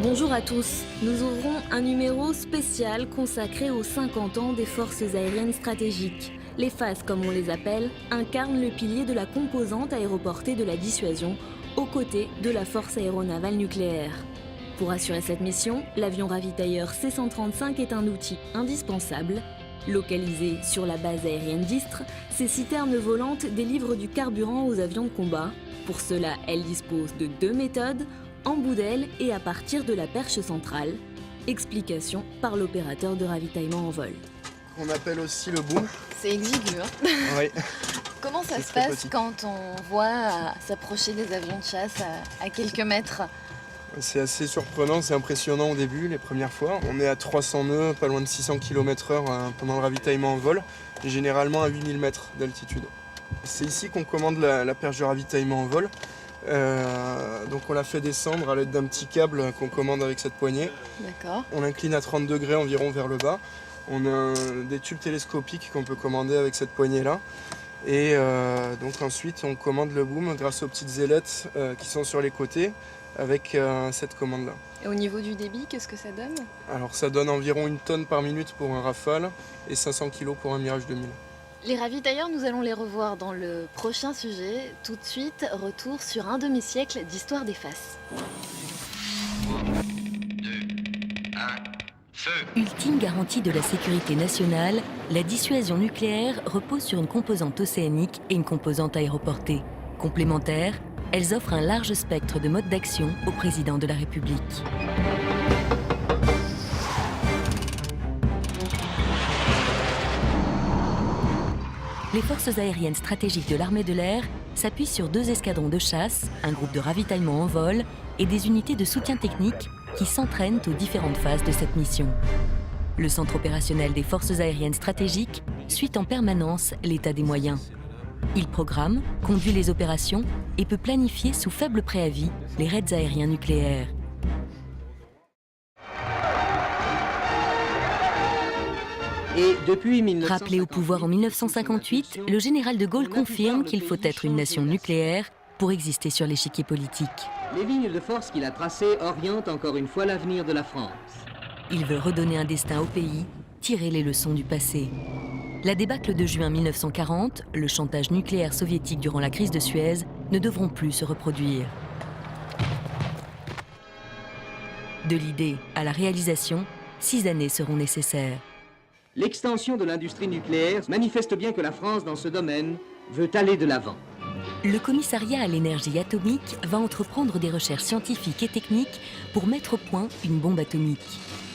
Bonjour à tous, nous ouvrons un numéro spécial consacré aux 50 ans des forces aériennes stratégiques. Les FAS, comme on les appelle, incarnent le pilier de la composante aéroportée de la dissuasion, aux côtés de la force aéronavale nucléaire. Pour assurer cette mission, l'avion ravitailleur C-135 est un outil indispensable. Localisé sur la base aérienne d'Istres, ces citernes volantes délivrent du carburant aux avions de combat. Pour cela, elles disposent de 2 méthodes, en bout d'aile et à partir de la perche centrale. Explication par l'opérateur de ravitaillement en vol. On appelle aussi le boom. C'est exigu, hein. Oui. Comment ça se passe quand on voit s'approcher des avions de chasse à quelques mètres? C'est assez surprenant, c'est impressionnant au début, les premières fois. On est à 300 nœuds, pas loin de 600 km/h pendant le ravitaillement en vol, et généralement à 8000 mètres d'altitude. C'est ici qu'on commande la perche de ravitaillement en vol. Donc on la fait descendre à l'aide d'un petit câble qu'on commande avec cette poignée. D'accord. On l'incline à 30 degrés environ vers le bas. On a des tubes télescopiques qu'on peut commander avec cette poignée-là. Et donc ensuite on commande le boom grâce aux petites ailettes qui sont sur les côtés avec cette commande-là. Et au niveau du débit, qu'est-ce que ça donne? Alors ça donne environ 1 tonne par minute pour un Rafale et 500 kg pour un Mirage 2000. Les ravitailleurs, nous allons les revoir dans le prochain sujet. Tout de suite, retour sur un demi-siècle d'histoire des FAS. 3, 2, 1, feu! Ultime garantie de la sécurité nationale, la dissuasion nucléaire repose sur une composante océanique et une composante aéroportée. Complémentaires, elles offrent un large spectre de modes d'action au président de la République. Les forces aériennes stratégiques de l'armée de l'air s'appuient sur 2 escadrons de chasse, un groupe de ravitaillement en vol et des unités de soutien technique qui s'entraînent aux différentes phases de cette mission. Le centre opérationnel des forces aériennes stratégiques suit en permanence l'état des moyens. Il programme, conduit les opérations et peut planifier sous faible préavis les raids aériens nucléaires. Et depuis 1958, Rappelé au pouvoir en 1958, le général de Gaulle confirme qu'il faut être une nation nucléaire pour exister sur l'échiquier politique. les lignes de force qu'il a tracées orientent encore une fois l'avenir de la France. Il veut redonner un destin au pays, tirer les leçons du passé. La débâcle de juin 1940, le chantage nucléaire soviétique durant la crise de Suez, ne devront plus se reproduire. De l'idée à la réalisation, 6 années seront nécessaires. L'extension de l'industrie nucléaire manifeste bien que la France, dans ce domaine, veut aller de l'avant. Le commissariat à l'énergie atomique va entreprendre des recherches scientifiques et techniques pour mettre au point une bombe atomique.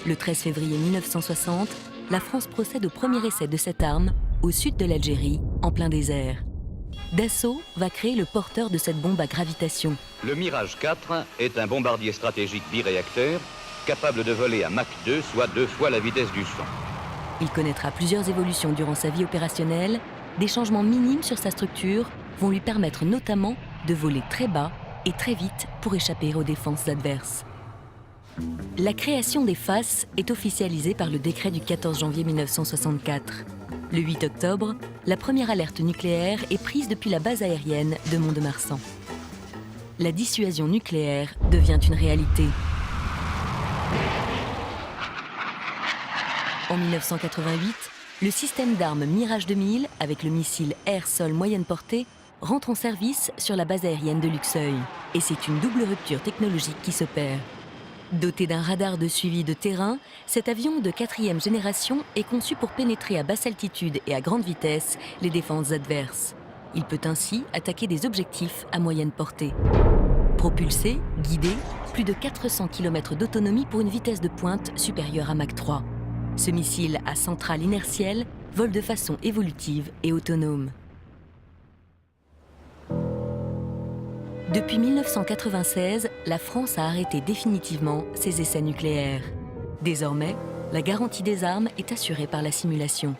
Le 13 février 1960, la France procède au premier essai de cette arme au sud de l'Algérie, en plein désert. Dassault va créer le porteur de cette bombe à gravitation. Le Mirage 4 est un bombardier stratégique biréacteur capable de voler à Mach 2, soit 2 fois la vitesse du son. Il connaîtra plusieurs évolutions durant sa vie opérationnelle. Des changements minimes sur sa structure vont lui permettre notamment de voler très bas et très vite pour échapper aux défenses adverses. La création des FAS est officialisée par le décret du 14 janvier 1964. Le 8 octobre, la première alerte nucléaire est prise depuis la base aérienne de Mont-de-Marsan. La dissuasion nucléaire devient une réalité. En 1988, le système d'armes Mirage 2000, avec le missile air-sol moyenne portée, rentre en service sur la base aérienne de Luxeuil. Et c'est une double rupture technologique qui s'opère. Doté d'un radar de suivi de terrain, cet avion de 4e génération est conçu pour pénétrer à basse altitude et à grande vitesse les défenses adverses. Il peut ainsi attaquer des objectifs à moyenne portée. Propulsé, guidé, plus de 400 km d'autonomie pour une vitesse de pointe supérieure à Mach 3. Ce missile à centrale inertielle vole de façon évolutive et autonome. Depuis 1996, la France a arrêté définitivement ses essais nucléaires. Désormais, la garantie des armes est assurée par la simulation.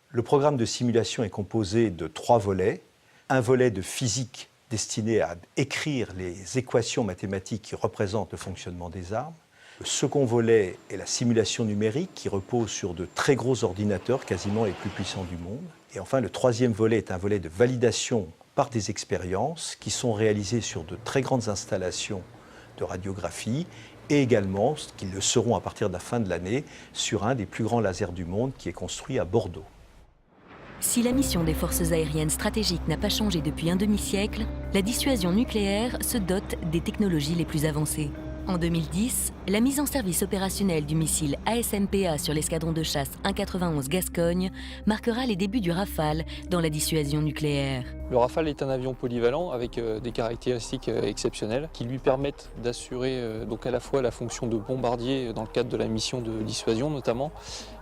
Le programme de simulation est composé de 3 volets. Un volet de physique destiné à écrire les équations mathématiques qui représentent le fonctionnement des armes. Le second volet est la simulation numérique qui repose sur de très gros ordinateurs, quasiment les plus puissants du monde. Et enfin, le 3e volet est un volet de validation par des expériences qui sont réalisées sur de très grandes installations de radiographie et également, qu'ils le seront à partir de la fin de l'année, sur un des plus grands lasers du monde qui est construit à Bordeaux. Si la mission des forces aériennes stratégiques n'a pas changé depuis un demi-siècle, la dissuasion nucléaire se dote des technologies les plus avancées. En 2010, la mise en service opérationnel du missile ASMPA sur l'escadron de chasse 191 Gascogne marquera les débuts du Rafale dans la dissuasion nucléaire. Le Rafale est un avion polyvalent avec des caractéristiques exceptionnelles qui lui permettent d'assurer donc à la fois la fonction de bombardier dans le cadre de la mission de dissuasion notamment,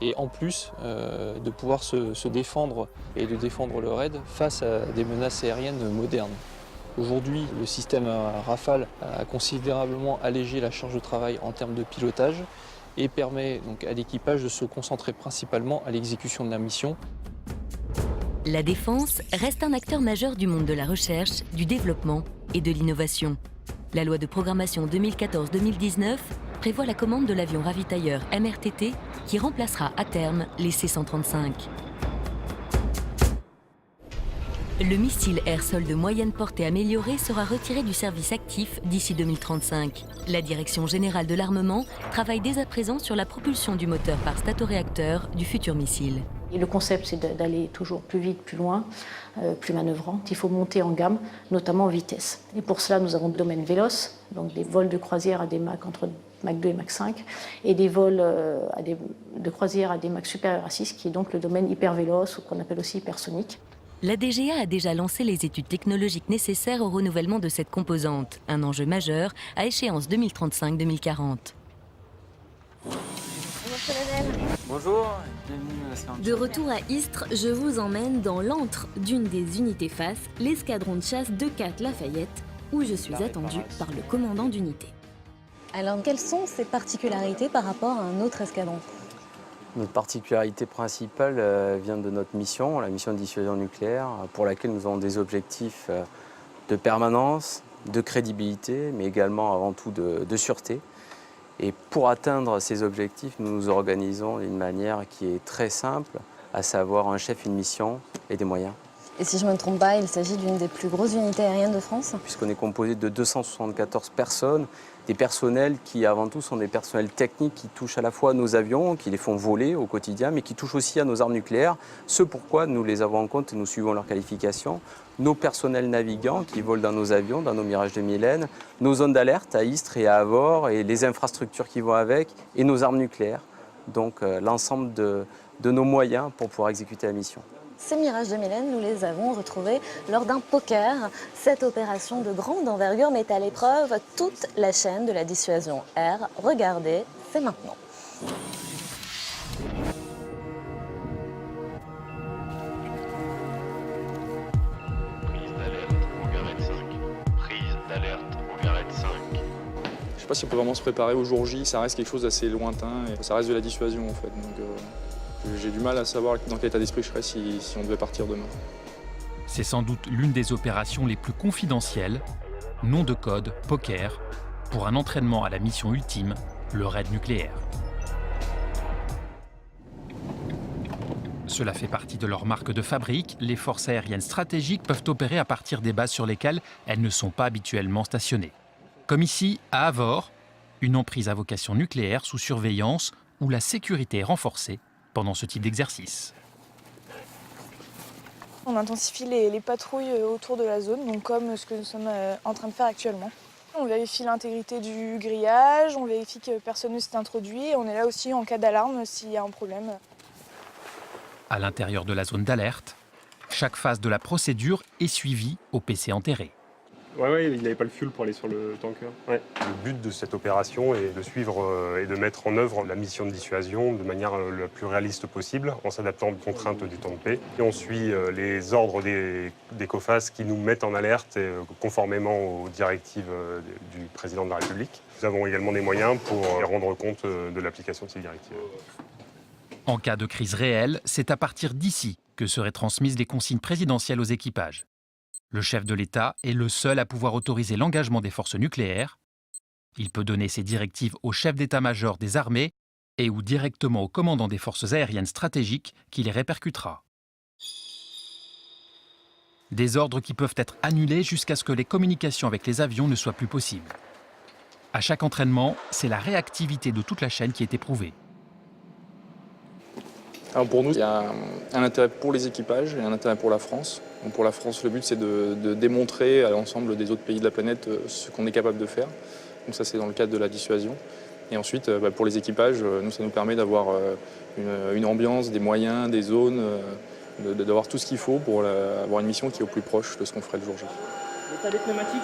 et en plus de pouvoir se défendre et de défendre le raid face à des menaces aériennes modernes. Aujourd'hui, le système Rafale a considérablement allégé la charge de travail en termes de pilotage et permet donc à l'équipage de se concentrer principalement à l'exécution de la mission. La défense reste un acteur majeur du monde de la recherche, du développement et de l'innovation. La loi de programmation 2014-2019 prévoit la commande de l'avion ravitailleur MRTT qui remplacera à terme les C-135. Le missile air-sol de moyenne portée amélioré sera retiré du service actif d'ici 2035. La Direction générale de l'armement travaille dès à présent sur la propulsion du moteur par statoréacteur du futur missile. Et le concept, c'est d'aller toujours plus vite, plus loin, plus manœuvrant. Il faut monter en gamme, notamment en vitesse. Et pour cela, nous avons le domaine véloce, donc des vols de croisière à des Mach entre Mach 2 et Mach 5, et des vols de croisière à des Mach supérieurs à 6, qui est donc le domaine hypervéloce, ou qu'on appelle aussi hypersonique. La DGA a déjà lancé les études technologiques nécessaires au renouvellement de cette composante, un enjeu majeur à échéance 2035-2040. Bonjour. De retour à Istres, je vous emmène dans l'antre d'une des unités FAS, l'escadron de chasse de 4 Lafayette, où je suis attendue par le commandant d'unité. Alors, quelles sont ses particularités par rapport à un autre escadron ? Notre particularité principale vient de notre mission, la mission de dissuasion nucléaire, pour laquelle nous avons des objectifs de permanence, de crédibilité, mais également avant tout de sûreté. Et pour atteindre ces objectifs, nous nous organisons d'une manière qui est très simple, à savoir un chef, une mission et des moyens. Et si je ne me trompe pas, il s'agit d'une des plus grosses unités aériennes de France ? Puisqu'on est composé de 274 personnes, des personnels qui avant tout sont des personnels techniques qui touchent à la fois à nos avions, qui les font voler au quotidien, mais qui touchent aussi à nos armes nucléaires, ce pourquoi nous les avons en compte et nous suivons leur qualification. Nos personnels navigants qui volent dans nos avions, dans nos Mirage 2000N, nos zones d'alerte à Istres et à Avord et les infrastructures qui vont avec, et nos armes nucléaires. Donc l'ensemble de nos moyens pour pouvoir exécuter la mission. Ces Mirage 2000N, nous les avons retrouvés lors d'un poker. Cette opération de grande envergure met à l'épreuve toute la chaîne de la dissuasion air. Regardez, c'est maintenant. Prise d'alerte, Hangarette 5. Prise d'alerte, Hangarette 5. Je ne sais pas si on peut vraiment se préparer au jour J, ça reste quelque chose d'assez lointain et ça reste de la dissuasion en fait. Donc, j'ai du mal à savoir dans quel état d'esprit je serais si on devait partir demain. C'est sans doute l'une des opérations les plus confidentielles, nom de code Poker, pour un entraînement à la mission ultime, le raid nucléaire. Cela fait partie de leur marque de fabrique. Les forces aériennes stratégiques peuvent opérer à partir des bases sur lesquelles elles ne sont pas habituellement stationnées. Comme ici, à Avord, une emprise à vocation nucléaire sous surveillance où la sécurité est renforcée pendant ce type d'exercice. On intensifie les patrouilles autour de la zone, donc comme ce que nous sommes en train de faire actuellement. On vérifie l'intégrité du grillage, on vérifie que personne ne s'est introduit et on est là aussi en cas d'alarme s'il y a un problème. À l'intérieur de la zone d'alerte, chaque phase de la procédure est suivie au PC enterré. Ouais, il n'avait pas le fuel pour aller sur le tanker. Ouais. Le but de cette opération est de suivre et de mettre en œuvre la mission de dissuasion de manière la plus réaliste possible, en s'adaptant aux contraintes du temps de paix. Et on suit les ordres des COFAS qui nous mettent en alerte conformément aux directives du président de la République. Nous avons également des moyens pour rendre compte de l'application de ces directives. En cas de crise réelle, c'est à partir d'ici que seraient transmises les consignes présidentielles aux équipages. Le chef de l'État est le seul à pouvoir autoriser l'engagement des forces nucléaires. Il peut donner ses directives au chef d'état-major des armées et ou directement au commandant des forces aériennes stratégiques qui les répercutera. Des ordres qui peuvent être annulés jusqu'à ce que les communications avec les avions ne soient plus possibles. À chaque entraînement, c'est la réactivité de toute la chaîne qui est éprouvée. Alors pour nous, il y a un intérêt pour les équipages et un intérêt pour la France. Donc pour la France, le but, c'est de démontrer à l'ensemble des autres pays de la planète ce qu'on est capable de faire. Donc ça, c'est dans le cadre de la dissuasion. Et ensuite, pour les équipages, nous, ça nous permet d'avoir une ambiance, des moyens, des zones, d'avoir tout ce qu'il faut pour avoir une mission qui est au plus proche de ce qu'on ferait le jour J. L'état des pneumatiques.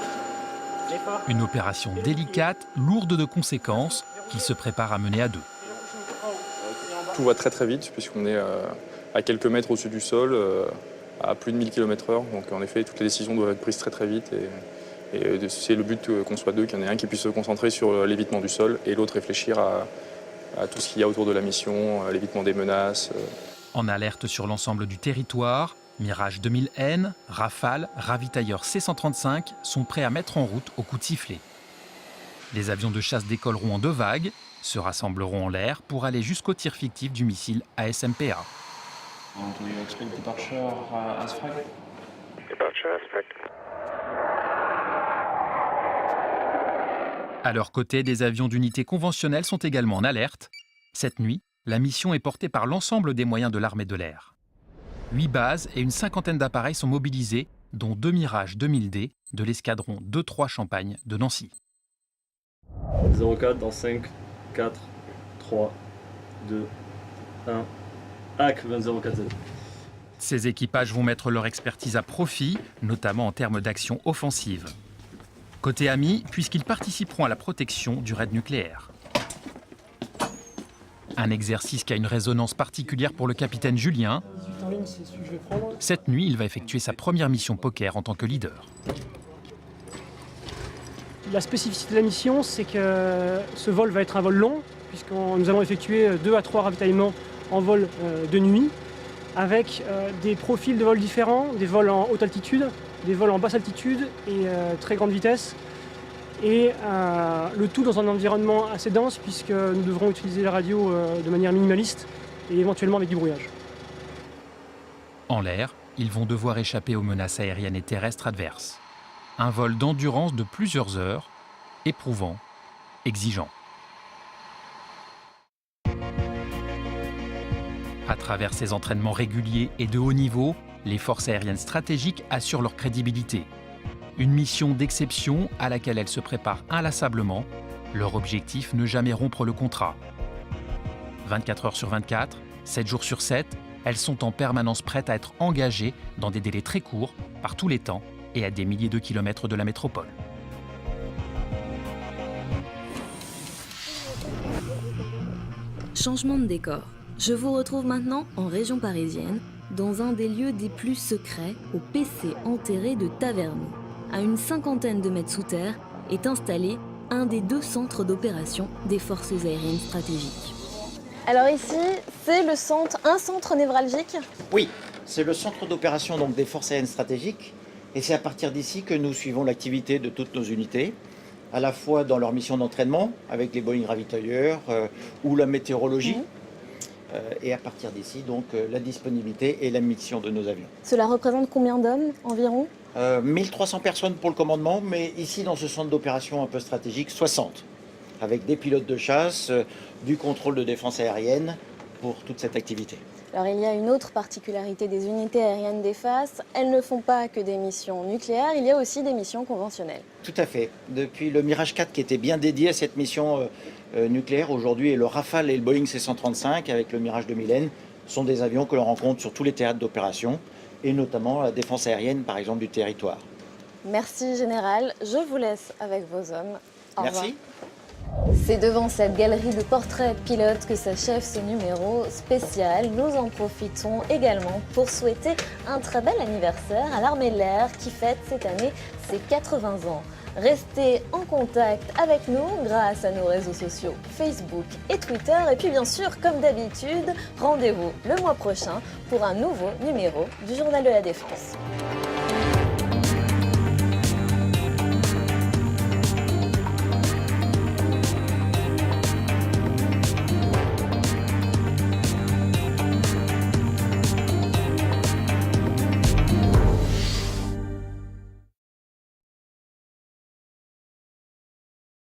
Une opération délicate, lourde de conséquences, qu'il se prépare à mener à deux. Tout va très très vite puisqu'on est à quelques mètres au-dessus du sol, à plus de 1000 km/h. Donc en effet, toutes les décisions doivent être prises très très vite. Et c'est le but qu'on soit deux, qu'il y en ait un qui puisse se concentrer sur l'évitement du sol et l'autre réfléchir à tout ce qu'il y a autour de la mission, à l'évitement des menaces. En alerte sur l'ensemble du territoire, Mirage 2000N, Rafale, ravitailleurs C-135 sont prêts à mettre en route au coup de sifflet. Les avions de chasse décolleront en 2 vagues, se rassembleront en l'air pour aller jusqu'au tir fictif du missile ASMPA. À leur côté, des avions d'unités conventionnelles sont également en alerte. Cette nuit, la mission est portée par l'ensemble des moyens de l'armée de l'air. 8 bases et une cinquantaine d'appareils sont mobilisés, dont 2 Mirage 2000D de l'escadron 2-3 Champagne de Nancy. 04 dans 5, 4, 3, 2, 1. AC 2004Z. Ces équipages vont mettre leur expertise à profit, notamment en termes d'action offensive. Côté amis, puisqu'ils participeront à la protection du raid nucléaire. Un exercice qui a une résonance particulière pour le capitaine Julien. Cette nuit, il va effectuer sa première mission poker en tant que leader. La spécificité de la mission, c'est que ce vol va être un vol long, puisque nous allons effectuer 2 à 3 ravitaillements en vol de nuit, avec des profils de vols différents, des vols en haute altitude, des vols en basse altitude et très grande vitesse. Et le tout dans un environnement assez dense, puisque nous devrons utiliser la radio de manière minimaliste et éventuellement avec du brouillage. En l'air, ils vont devoir échapper aux menaces aériennes et terrestres adverses. Un vol d'endurance de plusieurs heures, éprouvant, exigeant. À travers ces entraînements réguliers et de haut niveau, les forces aériennes stratégiques assurent leur crédibilité. Une mission d'exception à laquelle elles se préparent inlassablement. Leur objectif, ne jamais rompre le contrat. 24 heures sur 24, 7 jours sur 7, elles sont en permanence prêtes à être engagées dans des délais très courts, par tous les temps et à des milliers de kilomètres de la métropole. Changement de décor. Je vous retrouve maintenant en région parisienne, dans un des lieux des plus secrets, au PC enterré de Taverny. À une cinquantaine de mètres sous terre est installé un des 2 centres d'opération des forces aériennes stratégiques. Alors ici, c'est un centre névralgique? Oui, c'est le centre d'opération donc des forces aériennes stratégiques. Et c'est à partir d'ici que nous suivons l'activité de toutes nos unités, à la fois dans leur mission d'entraînement, avec les Boeing ravitailleurs ou la météorologie. Et à partir d'ici, donc, la disponibilité et la mission de nos avions. Cela représente combien d'hommes environ? 1300 personnes pour le commandement, mais ici, dans ce centre d'opération un peu stratégique, 60. Avec des pilotes de chasse, du contrôle de défense aérienne pour toute cette activité. Alors il y a une autre particularité des unités aériennes d'EFAS, elles ne font pas que des missions nucléaires, il y a aussi des missions conventionnelles. Tout à fait. Depuis le Mirage 4 qui était bien dédié à cette mission nucléaire, aujourd'hui le Rafale et le Boeing C-135 avec le Mirage 2000N sont des avions que l'on rencontre sur tous les théâtres d'opération et notamment la défense aérienne par exemple du territoire. Merci Général, je vous laisse avec vos hommes. Au revoir. Merci. C'est devant cette galerie de portraits de pilotes que s'achève ce numéro spécial. Nous en profitons également pour souhaiter un très bel anniversaire à l'armée de l'air qui fête cette année ses 80 ans. Restez en contact avec nous grâce à nos réseaux sociaux Facebook et Twitter. Et puis bien sûr, comme d'habitude, rendez-vous le mois prochain pour un nouveau numéro du Journal de la Défense.